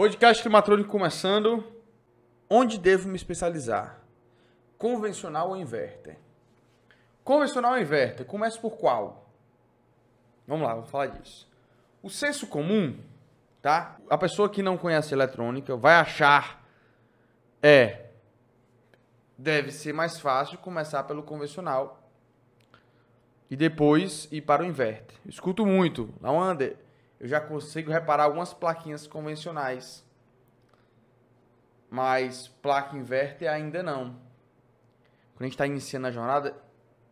Podcast Climatrônico começando. Onde devo me especializar? Convencional ou inverter? Convencional ou inverter? Começa por qual? Vamos lá, vamos falar disso. O senso comum, tá? A pessoa que não conhece eletrônica vai achar deve ser mais fácil começar pelo convencional e depois ir para o inverter. Escuto muito, não anda. Eu já consigo reparar algumas plaquinhas convencionais, mas placa inverter ainda não. Quando a gente está iniciando a jornada,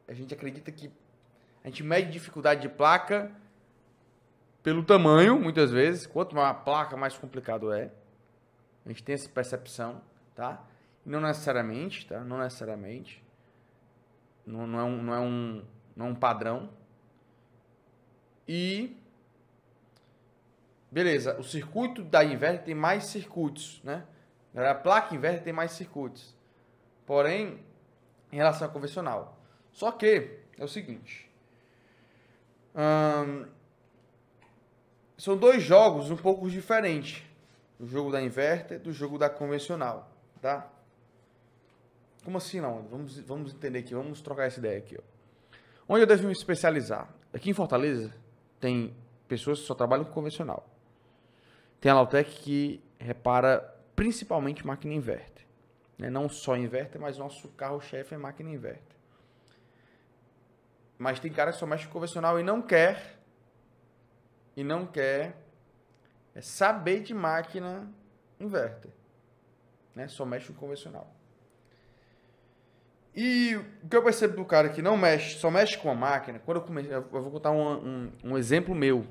a gente acredita que a gente mede dificuldade de placa pelo tamanho, muitas vezes. Quanto maior a placa, mais complicado é. A gente tem essa percepção, tá? E não necessariamente, tá? Não necessariamente. Não é um padrão. E beleza, o circuito da inverter tem mais circuitos, né? A placa inverter tem mais circuitos. Porém, em relação à convencional. Só que é o seguinte. São dois jogos um pouco diferentes. O jogo da inverter do jogo da convencional, tá? Como assim não? Vamos entender aqui, vamos trocar essa ideia aqui, ó. Onde eu devo me especializar? Aqui em Fortaleza tem pessoas que só trabalham com convencional. Tem a Lautec que repara principalmente máquina inverter. Não só inverter, mas nosso carro-chefe é máquina inverter. Mas tem cara que só mexe com convencional e não quer saber de máquina inverter. Só mexe com convencional. E o que eu percebo do cara que não mexe, só mexe com a máquina, quando eu comecei, eu vou contar um exemplo meu.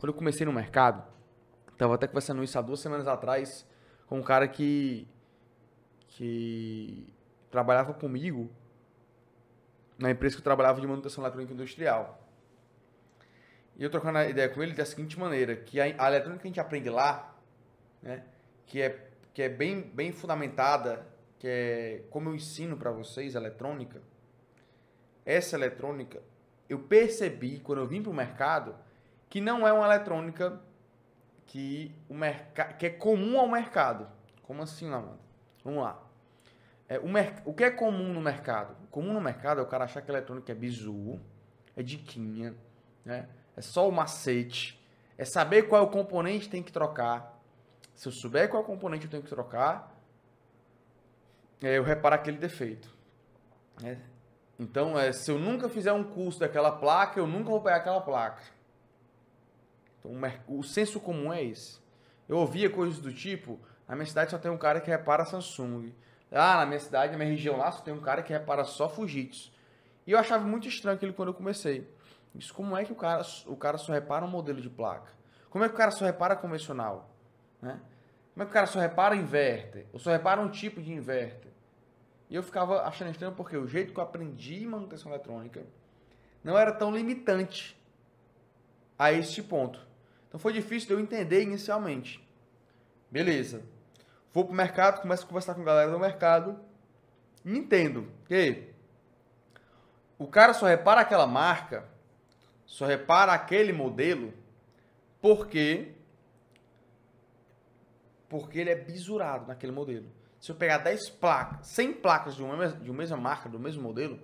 Quando eu comecei no mercado, estava até conversando isso há 2 semanas atrás com um cara que trabalhava comigo na empresa que eu trabalhava de manutenção eletrônica industrial. E eu trocando a ideia com ele da seguinte maneira, que a eletrônica que a gente aprende lá, né, que é bem fundamentada, que é como eu ensino para vocês a eletrônica, essa eletrônica, eu percebi quando eu vim para o mercado que não é uma eletrônica que é comum ao mercado. Como assim, Lamando? Vamos lá. O que é comum no mercado? Comum no mercado é o cara achar que a eletrônica é bizu, é diquinha, né? É só o macete, é saber qual é o componente que tem que trocar. Se eu souber qual é o componente que eu tenho que trocar, eu reparo aquele defeito. Então, se eu nunca fizer um curso daquela placa, eu nunca vou pegar aquela placa. Então, o senso comum é esse. Eu ouvia coisas do tipo, na minha cidade só tem um cara que repara Samsung. Na minha cidade, na minha região lá, só tem um cara que repara só Fujitsu. E eu achava muito estranho aquilo quando eu comecei. Isso, como é que o cara só repara um modelo de placa? Como é que o cara só repara convencional? Né? Como é que o cara só repara inverter? Ou só repara um tipo de inverter? E eu ficava achando estranho porque o jeito que eu aprendi manutenção eletrônica não era tão limitante a este ponto. Então foi difícil de eu entender inicialmente. Beleza. Vou pro mercado, começo a conversar com a galera do mercado e entendo que o cara só repara aquela marca, só repara aquele modelo porque ele é bisurado naquele modelo. Se eu pegar 10 placas, 100 placas de uma mesma marca, do mesmo modelo,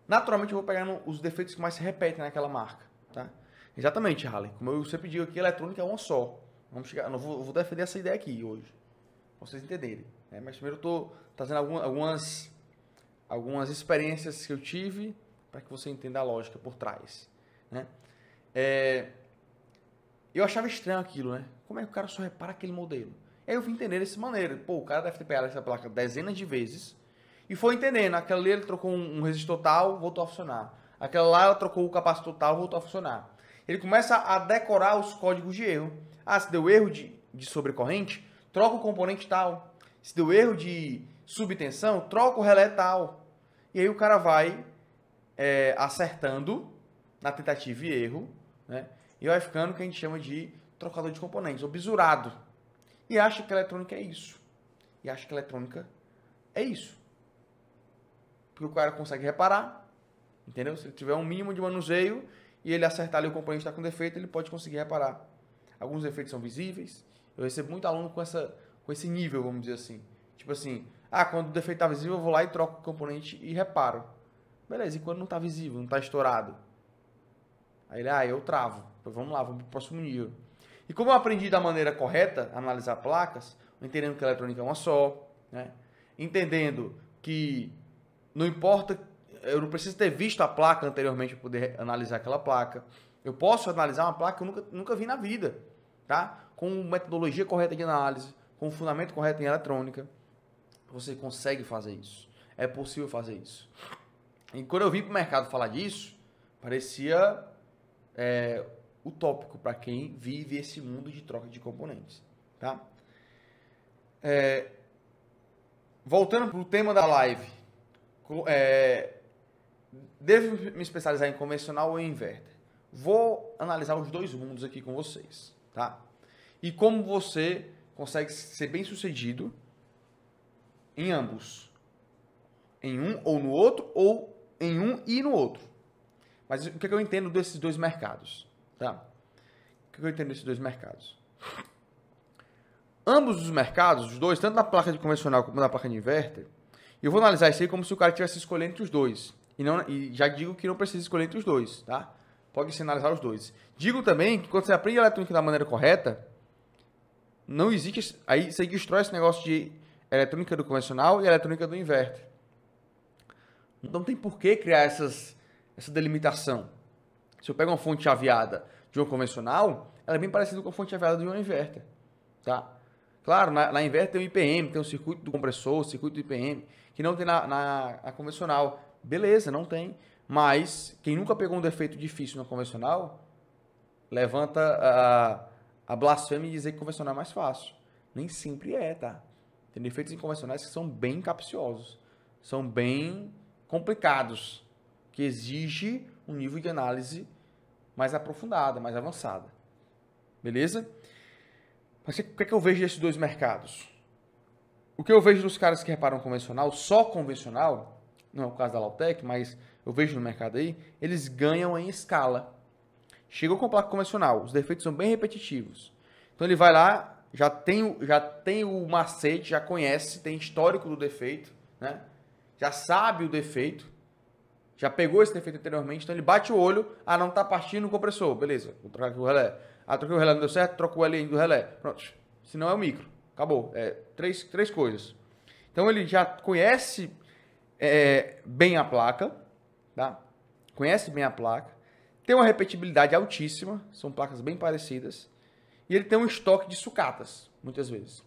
naturalmente eu vou pegar os defeitos que mais se repetem naquela marca, tá? Exatamente, Harley. Como eu sempre digo aqui, a eletrônica é uma só. Eu vou defender essa ideia aqui hoje, pra vocês entenderem. Mas primeiro eu estou trazendo algumas experiências que eu tive para que você entenda a lógica por trás. Eu achava estranho aquilo, né? Como é que o cara só repara aquele modelo? Aí eu fui entender dessa maneira. Pô, o cara deve ter pegado essa placa dezenas de vezes e foi entendendo. Aquela ali ele trocou um resistor tal, voltou a funcionar. Aquela lá ela trocou o capacitor tal, voltou a funcionar. Ele começa a decorar os códigos de erro. Se deu erro de sobrecorrente, troca o componente tal. Se deu erro de subtensão, troca o relé tal. E aí o cara vai acertando na tentativa e erro, né? E vai ficando o que a gente chama de trocador de componentes, ou bisurado. E acha que a eletrônica é isso. Porque o cara consegue reparar, entendeu? Se ele tiver um mínimo de manuseio e ele acertar ali o componente que está com defeito, ele pode conseguir reparar. Alguns defeitos são visíveis, Eu recebo muito aluno com esse nível, vamos dizer assim. Tipo assim, quando o defeito tá visível, eu vou lá e troco o componente e reparo. Beleza, e quando não tá visível, não tá estourado? Aí ele, eu travo. Então, vamos lá, vamos pro próximo nível. E como eu aprendi da maneira correta, analisar placas, entendendo que a eletrônica é uma só, né? Entendendo que não importa, eu não preciso ter visto a placa anteriormente para poder analisar aquela placa. Eu posso analisar uma placa que eu nunca vi na vida, tá? Com metodologia correta de análise, com o fundamento correto em eletrônica, você consegue fazer isso. É possível fazer isso. E quando eu vim para o mercado falar disso, parecia utópico para quem vive esse mundo de troca de componentes, tá? Voltando para o tema da live, devo me especializar em convencional ou em inverter? Vou analisar os dois mundos aqui com vocês, tá? E como você consegue ser bem sucedido em ambos. Em um ou no outro, ou em um e no outro. Mas o que eu entendo desses dois mercados, tá? O que eu entendo desses dois mercados? Ambos os mercados, os dois, tanto na placa de convencional como na placa de inverter, eu vou analisar isso aí como se o cara tivesse escolhendo entre os dois. E já digo que não precisa escolher entre os dois, tá? Pode se analisar os dois. Digo também que quando você aprende a eletrônica da maneira correta, não existe... Aí você destrói esse negócio de eletrônica do convencional e eletrônica do inverter. Não tem por que criar essa delimitação. Se eu pego uma fonte chaveada de uma convencional, ela é bem parecida com a fonte chaveada de uma inverter, tá? Claro, na inverter tem o IPM, tem o circuito do compressor, o circuito do IPM, que não tem na convencional. Beleza, não tem. Mas quem nunca pegou um defeito difícil na convencional, levanta a blasfêmia e dizer que convencional é mais fácil. Nem sempre é, tá? Tem defeitos inconvencionais que são bem capciosos, são bem complicados, que exige um nível de análise mais aprofundada, mais avançada. Beleza? Mas o que é que eu vejo desses dois mercados? O que eu vejo dos caras que reparam convencional, só convencional, não é o caso da Lautec, mas eu vejo no mercado aí, eles ganham em escala. Chegou com placa convencional, os defeitos são bem repetitivos. Então ele vai lá, já tem o macete, já conhece, tem histórico do defeito, né? Já sabe o defeito, já pegou esse defeito anteriormente, então ele bate o olho, não está partindo o compressor, beleza, vou trocar aqui o relé. Troquei o relé, não deu certo, troco o L do relé. Pronto, se não é o micro, acabou. Três coisas. Então ele já conhece bem a placa, tá? Conhece bem a placa, tem uma repetibilidade altíssima, são placas bem parecidas, e ele tem um estoque de sucatas, muitas vezes.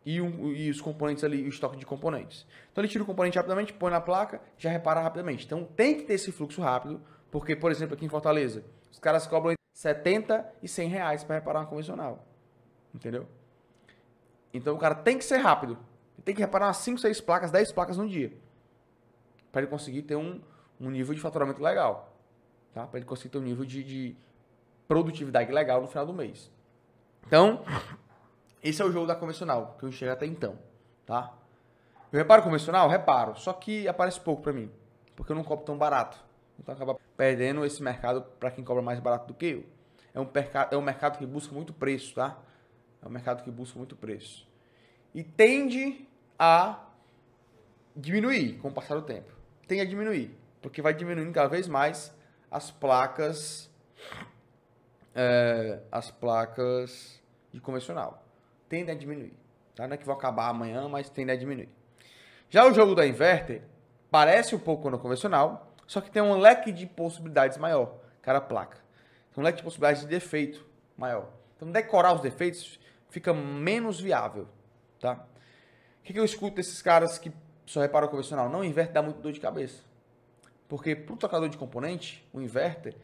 E os componentes ali, o estoque de componentes. Então ele tira o componente rapidamente, põe na placa, já repara rapidamente. Então tem que ter esse fluxo rápido, porque, por exemplo, aqui em Fortaleza, os caras cobram 70 e 100 reais para reparar uma convencional. Entendeu? Então o cara tem que ser rápido. Ele tem que reparar umas 5, 6 placas, 10 placas no dia. Para ele conseguir ter um nível de faturamento legal. Tá? Para ele conseguir ter um nível de produtividade legal no final do mês. Então, esse é o jogo da convencional, que eu enxergo até então. Tá? Eu reparo convencional? Reparo. Só que aparece pouco para mim. Porque eu não cobro tão barato. Então acaba perdendo esse mercado para quem cobra mais barato do que eu. É um mercado que busca muito preço, tá? É um mercado que busca muito preço. E tende a diminuir com o passar do tempo. Tende a diminuir. Porque vai diminuindo cada vez mais as placas de convencional. Tende a diminuir. Tá? Não é que vão acabar amanhã, mas tende a diminuir. Já o jogo da inverter parece um pouco no convencional, só que tem um leque de possibilidades maior, cada placa. Tem um leque de possibilidades de defeito maior. Então, decorar os defeitos fica menos viável, tá? O que eu escuto desses caras que só reparam o convencional? Não, o inverter dá muito dor de cabeça. Porque para o trocador de componente, o inverter,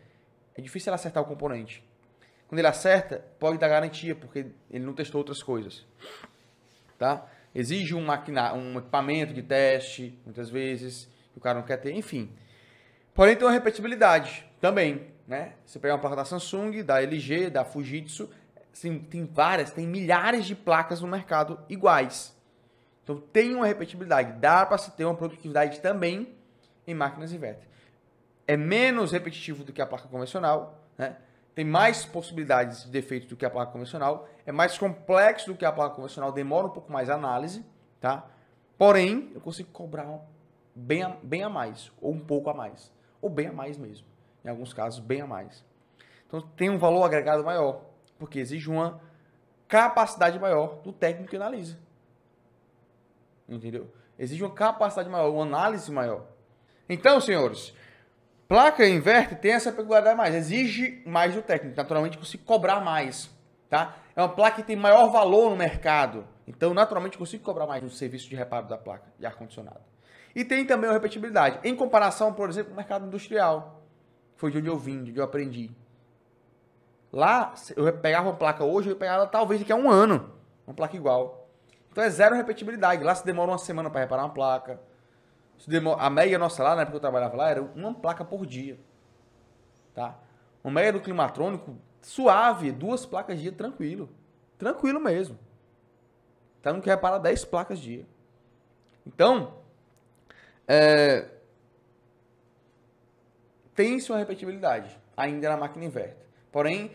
é difícil ele acertar o componente. Quando ele acerta, pode dar garantia, porque ele não testou outras coisas, tá? Exige um equipamento de teste, muitas vezes, que o cara não quer ter, enfim. Porém, tem uma repetibilidade também, né? Você pegar uma placa da Samsung, da LG, da Fujitsu, assim, tem milhares de placas no mercado iguais. Então, tem uma repetibilidade. Dá para se ter uma produtividade também em máquinas inverter. É menos repetitivo do que a placa convencional, né? tem mais possibilidades de defeitos do que a placa convencional, é mais complexo do que a placa convencional, demora um pouco mais a análise, tá? Porém, eu consigo cobrar bem a mais, ou um pouco a mais, ou bem a mais mesmo, em alguns casos bem a mais. Então tem um valor agregado maior, porque exige uma capacidade maior do técnico que analisa. Entendeu? Exige uma capacidade maior, uma análise maior. Então, senhores, placa inverter tem essa peculiaridade mais, exige mais do técnico, naturalmente consigo cobrar mais, tá? É uma placa que tem maior valor no mercado, então naturalmente consigo cobrar mais no serviço de reparo da placa de ar-condicionado. E tem também a repetibilidade, em comparação, por exemplo, com o mercado industrial, foi de onde eu vim, de onde eu aprendi. Lá, eu pegava uma placa hoje, eu pegava talvez daqui a um ano, uma placa igual. Então é zero repetibilidade, lá se demora uma semana para reparar uma placa. A média nossa lá, na época que eu trabalhava lá, era uma placa por dia. Tá? Uma média do climatrônico, suave, 2 placas dia, tranquilo. Tranquilo mesmo. Tá? Não quer reparar 10 placas dia. Então, tem sua repetibilidade, ainda na máquina inverter. Porém,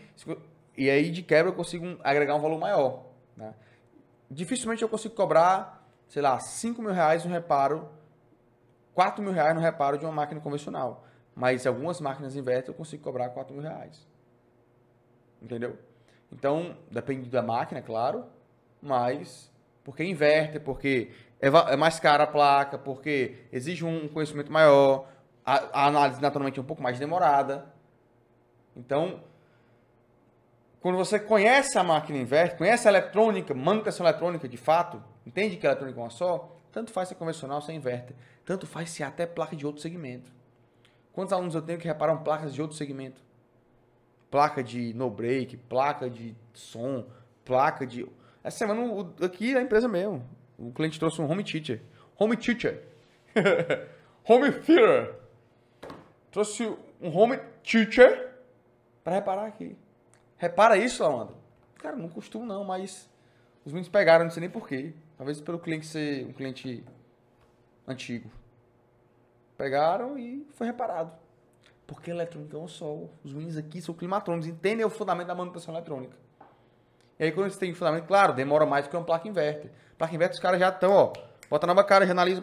e aí de quebra eu consigo agregar um valor maior. Né? Dificilmente eu consigo cobrar, sei lá, 5 mil reais no reparo, 4 mil reais no reparo de uma máquina convencional. Mas algumas máquinas inverter eu consigo cobrar 4 mil reais. Entendeu? Então, depende da máquina, claro, mas porque inverter, porque é mais cara a placa, porque exige um conhecimento maior, a análise naturalmente é um pouco mais demorada. Então, quando você conhece a máquina inverter, conhece a eletrônica, manutenção eletrônica de fato, entende que a eletrônica é uma só, tanto faz se é convencional, se é inverter, tanto faz se é até placa de outro segmento. Quantos alunos eu tenho que reparam placas de outro segmento? Placa de no break, placa de som, placa de... Essa semana aqui na empresa mesmo, o cliente trouxe um home teacher. Home teacher. Home theater. Trouxe um home teacher para reparar aqui. Repara isso, Laandro. Cara, não costumo não, mas os meninos pegaram, não sei nem porquê. Talvez pelo cliente ser um cliente antigo. Pegaram e foi reparado. Porque a eletrônica é um sol. Os meninos aqui são climatrônicos, entendem o fundamento da manutenção eletrônica. E aí quando eles têm fundamento, claro, demora mais do que uma placa inverter. Placa inverter os caras já estão, ó, bota na bancada, já analisa,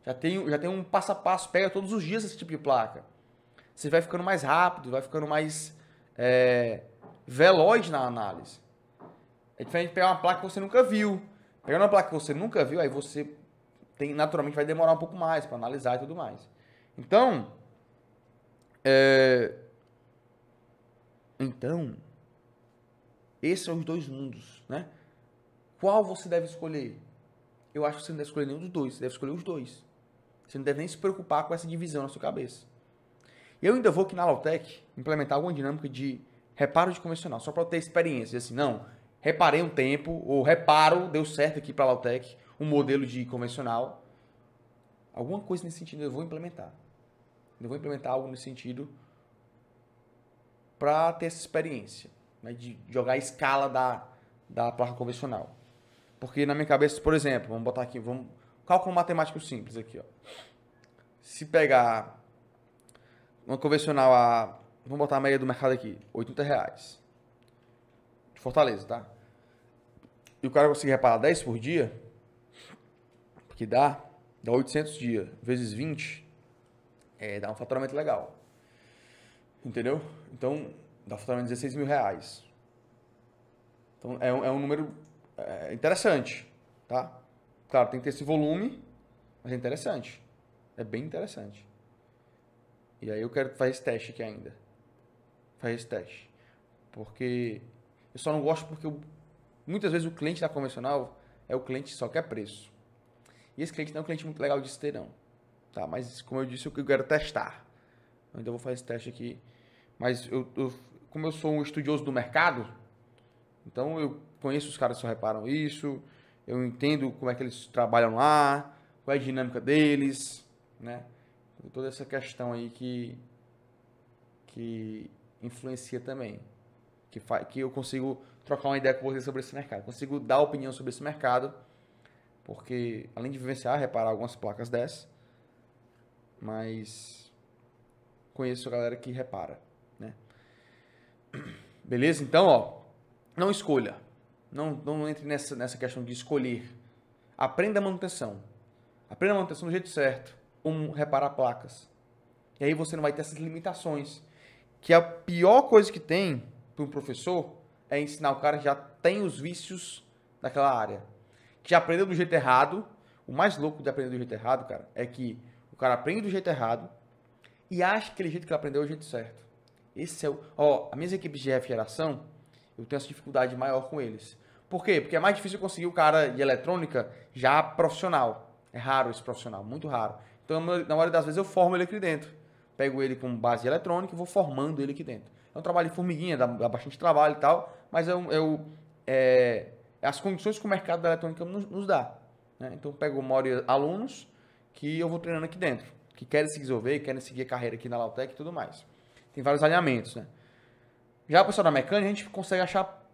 já tem um passo a passo, pega todos os dias esse tipo de placa. Você vai ficando mais rápido, vai ficando mais veloz na análise. É diferente de pegar uma placa que você nunca viu. Pegando uma placa que você nunca viu, aí você naturalmente vai demorar um pouco mais para analisar e tudo mais. Então, esses são os dois mundos, né? Qual você deve escolher? Eu acho que você não deve escolher nenhum dos dois, você deve escolher os dois. Você não deve nem se preocupar com essa divisão na sua cabeça. Eu ainda vou aqui na Lautec implementar alguma dinâmica de reparo de convencional, só para eu ter experiência. Assim, não, reparei um tempo, ou reparo, deu certo aqui para a Lautec, um modelo de convencional. Alguma coisa nesse sentido eu vou implementar. Eu vou implementar algo nesse sentido para ter essa experiência, né, de jogar a escala da placa convencional. Porque na minha cabeça, por exemplo, vamos botar aqui, cálculo matemático simples aqui, ó. Se pegar uma convencional vamos botar a média do mercado aqui, R$80. De Fortaleza, tá? E o cara conseguir reparar 10 por dia, que dá 800 dias vezes 20, dá um faturamento legal. Entendeu? Então, dá um faturamento de R$16 mil. Então, é um número interessante, tá? Claro, tem que ter esse volume, mas é interessante. É bem interessante. E aí eu quero fazer esse teste aqui ainda. Fazer esse teste. Porque eu só não gosto porque muitas vezes o cliente da convencional é o cliente que só quer preço. E esse cliente não é um cliente muito legal de se ter, não. Tá? Mas, como eu disse, eu quero testar. Eu ainda vou fazer esse teste aqui. Mas, como eu sou um estudioso do mercado, então eu conheço os caras que só reparam isso, eu entendo como é que eles trabalham lá, qual é a dinâmica deles, né? Toda essa questão aí que influencia também. Que eu consigo trocar uma ideia com você sobre esse mercado. Consigo dar opinião sobre esse mercado, porque além de vivenciar, reparar algumas placas dessas, mas conheço a galera que repara, né? Beleza? Então, ó, não escolha. Não entre nessa questão de escolher. Aprenda a manutenção. Aprenda a manutenção do jeito certo. Como reparar placas. E aí você não vai ter essas limitações. Que a pior coisa que tem para um professor é ensinar o cara que já tem os vícios daquela área. Que já aprendeu do jeito errado. O mais louco de aprender do jeito errado, cara, é que o cara aprende do jeito errado e acha que aquele jeito que ele aprendeu é o jeito certo. Esse é o... Ó, as minhas equipes de refrigeração, eu tenho essa dificuldade maior com eles. Por quê? Porque é mais difícil conseguir o cara de eletrônica já profissional. É raro esse profissional, muito raro. Então, na maioria das vezes, eu formo ele aqui dentro. Pego ele com base de eletrônica e vou formando ele aqui dentro. É um trabalho de formiguinha, dá bastante trabalho e tal, mas as condições que o mercado da eletrônica nos dá. Né? Então, eu pego alunos que eu vou treinando aqui dentro, que querem se desenvolver, querem seguir a carreira aqui na Lautec e tudo mais. Tem vários alinhamentos, né? Já o pessoal da mecânica, a gente consegue achar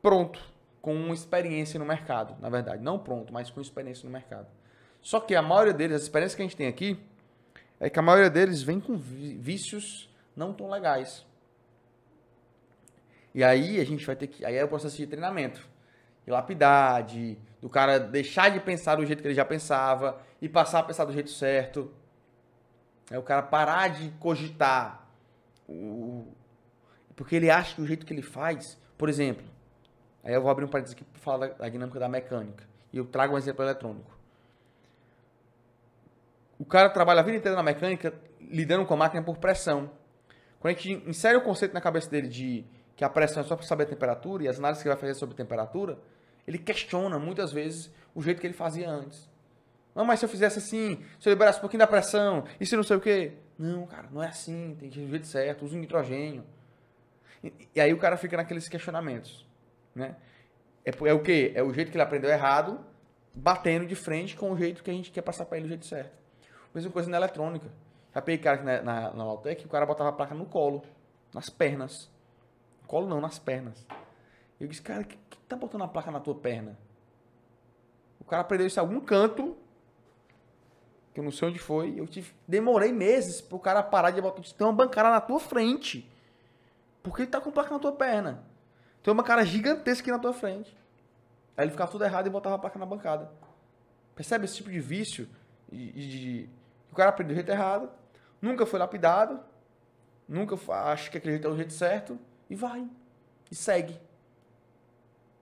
pronto, com experiência no mercado, na verdade. Não pronto, mas com experiência no mercado. Só que a maioria deles, as experiências que a gente tem aqui, é que a maioria deles vem com vícios não tão legais. E aí a gente vai ter que... Aí é o processo de treinamento. De lapidar, do cara deixar de pensar do jeito que ele já pensava e passar a pensar do jeito certo. É o cara parar de cogitar. Porque ele acha que o jeito que ele faz... Por exemplo, aí eu vou abrir um parênteses aqui para falar da dinâmica da mecânica. E eu trago um exemplo eletrônico. O cara trabalha a vida inteira na mecânica lidando com a máquina por pressão. Quando a gente insere o conceito na cabeça dele de que a pressão é só para saber a temperatura e as análises que ele vai fazer sobre temperatura, ele questiona muitas vezes o jeito que ele fazia antes. Não, mas se eu fizesse assim, se eu liberasse um pouquinho da pressão, e se não sei o quê? Não, cara, não é assim, tem que ir do jeito certo, usa um nitrogênio. E aí o cara fica naqueles questionamentos. Né? É o quê? É o jeito que ele aprendeu errado, batendo de frente com o jeito que a gente quer passar para ele do jeito certo. Mesma coisa na eletrônica. Já peguei cara aqui na Lautec, o cara botava a placa no colo, nas pernas. No colo não, nas pernas. Eu disse, cara, que tá botando a placa na tua perna? O cara aprendeu isso em algum canto, que eu não sei onde foi. Demorei meses pro cara parar de botar. Tem uma bancada na tua frente. Por que ele tá com placa na tua perna? Tem uma cara gigantesca aqui na tua frente. Aí ele ficava tudo errado e botava a placa na bancada. Percebe esse tipo de vício? O cara aprendeu do jeito errado, nunca foi lapidado, nunca acha que aquele jeito é o jeito certo, e vai, e segue.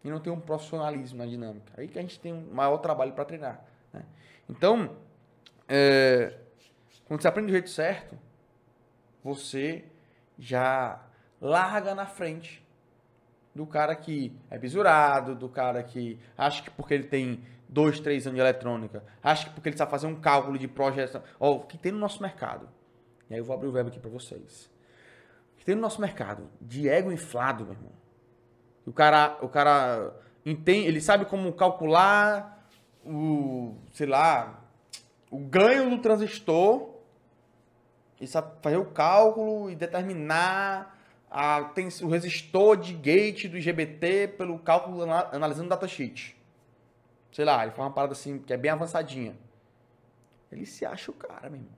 E não tem um profissionalismo na dinâmica. Aí que a gente tem um maior trabalho para treinar. Né? Então, quando você aprende do jeito certo, você já larga na frente do cara que é bisurado, do cara que acha que porque ele tem 2, 3 anos de eletrônica, acha que porque ele sabe fazer um cálculo de projeção, ó, o que tem no nosso mercado, e aí eu vou abrir o verbo aqui para vocês, o que tem no nosso mercado, de ego inflado, meu irmão, o cara entende, ele sabe como calcular sei lá, o ganho do transistor, ele sabe fazer o cálculo e determinar tem o resistor de gate do IGBT pelo cálculo analisando o datasheet. Sei lá, ele faz uma parada assim, que é bem avançadinha. Ele se acha o cara, meu irmão.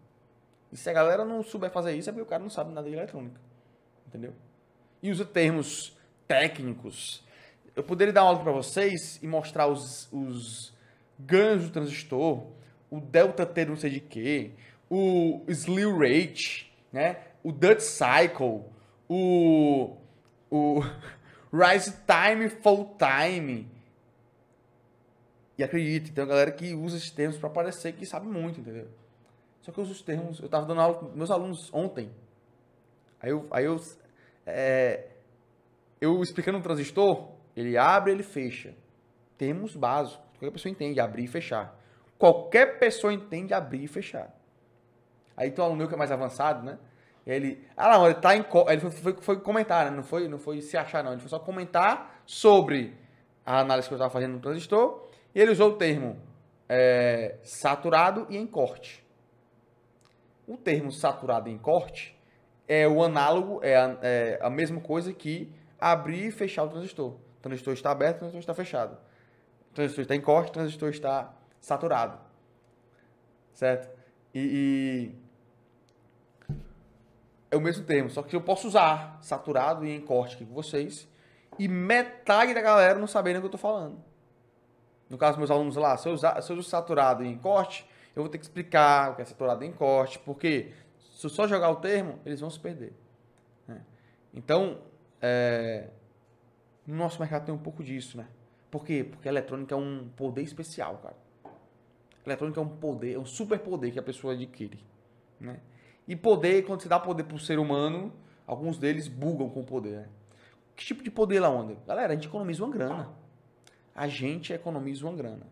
E se a galera não souber fazer isso, é porque o cara não sabe nada de eletrônica. Entendeu? E usa termos técnicos. Eu poderia dar uma aula para vocês e mostrar os ganhos do transistor, o delta T não sei de quê, o slew rate, né? O Dutch cycle, o rise time, fall time. E acredite, tem uma galera que usa esses termos para parecer que sabe muito, entendeu? Só que eu uso os termos, eu estava dando aula com meus alunos ontem. Eu explicando um transistor, ele abre, ele fecha. Termos básicos, qualquer pessoa entende, abrir e fechar. Qualquer pessoa entende abrir e fechar. Aí tem um aluno meu que é mais avançado, né? Ele tá em... Ele foi comentar, né? Não foi se achar, não. Ele foi só comentar sobre a análise que eu estava fazendo no transistor. E ele usou o termo saturado e em corte. O termo saturado e em corte é o análogo, é a mesma coisa que abrir e fechar o transistor. O transistor está aberto, o transistor está fechado. O transistor está em corte, o transistor está saturado. Certo? é o mesmo termo, só que eu posso usar saturado e encorte aqui com vocês e metade da galera não saber nem o que eu tô falando. No caso, meus alunos lá, se eu uso saturado e encorte, eu vou ter que explicar o que é saturado e encorte, porque se eu só jogar o termo, eles vão se perder. Né? Então, no nosso mercado tem um pouco disso, né? Por quê? Porque a eletrônica é um poder especial, cara. A eletrônica é um poder, é um super poder que a pessoa adquire, né? E poder, quando você dá poder pro ser humano, alguns deles bugam com o poder, né? Que tipo de poder lá onde? Galera, a gente economiza uma grana. A gente economiza uma grana.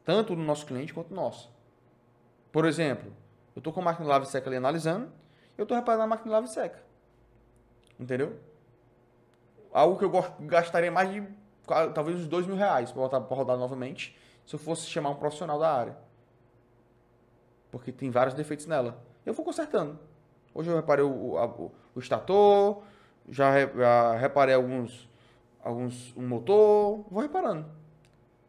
Tanto no nosso cliente quanto no nosso. Por exemplo, eu tô com a máquina de lava e seca ali analisando, eu tô reparando a máquina de lava e seca. Entendeu? Algo que eu gastaria mais de talvez uns R$ 2.000 para botar para rodar novamente, se eu fosse chamar um profissional da área. Porque tem vários defeitos nela. Eu vou consertando. Hoje eu reparei o estator, já reparei um motor, vou reparando.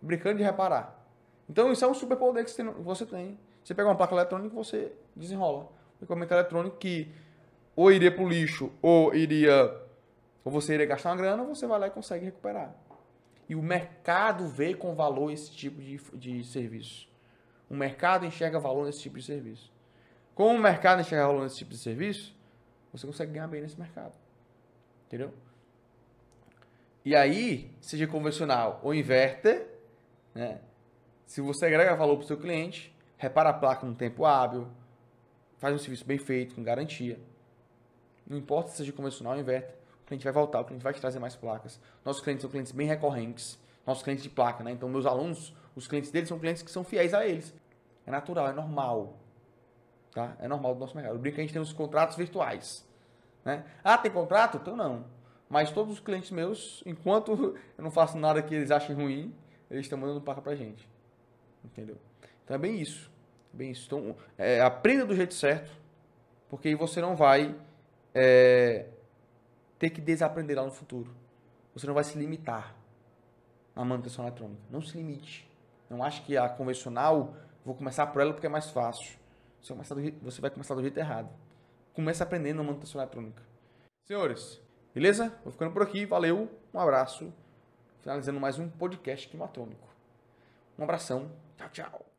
Brincando de reparar. Então isso é um super poder que você tem. Você pega uma placa eletrônica e você desenrola. Um equipamento eletrônico que ou iria para o lixo, ou você iria gastar uma grana, você vai lá e consegue recuperar. E o mercado vê com valor esse tipo de serviço. O mercado enxerga valor nesse tipo de serviço. Como o mercado enxerga valor nesse tipo de serviço, você consegue ganhar bem nesse mercado. Entendeu? E aí, seja convencional ou inverter, né? Se você agrega valor para o seu cliente, repara a placa num tempo hábil, faz um serviço bem feito, com garantia. Não importa se seja convencional ou inverter, o cliente vai voltar, o cliente vai te trazer mais placas. Nossos clientes são clientes bem recorrentes, nossos clientes de placa, né? Então, meus alunos, os clientes deles são clientes que são fiéis a eles. É natural, é normal. Tá? É normal do nosso mercado. Eu brinco que a gente tem os contratos virtuais. Né? Ah, tem contrato? Então não. Mas todos os clientes meus, enquanto eu não faço nada que eles achem ruim, eles estão mandando placa pra gente. Entendeu? Então é bem isso. É bem isso. Então, aprenda do jeito certo, porque aí você não vai ter que desaprender lá no futuro. Você não vai se limitar na manutenção eletrônica. Não se limite. Não ache que a convencional, vou começar por ela porque é mais fácil. Você vai começar do jeito errado. Comece aprendendo a manutenção eletrônica. Senhores, beleza? Vou ficando por aqui. Valeu. Um abraço. Finalizando mais um podcast climatônico. Um abração. Tchau, tchau.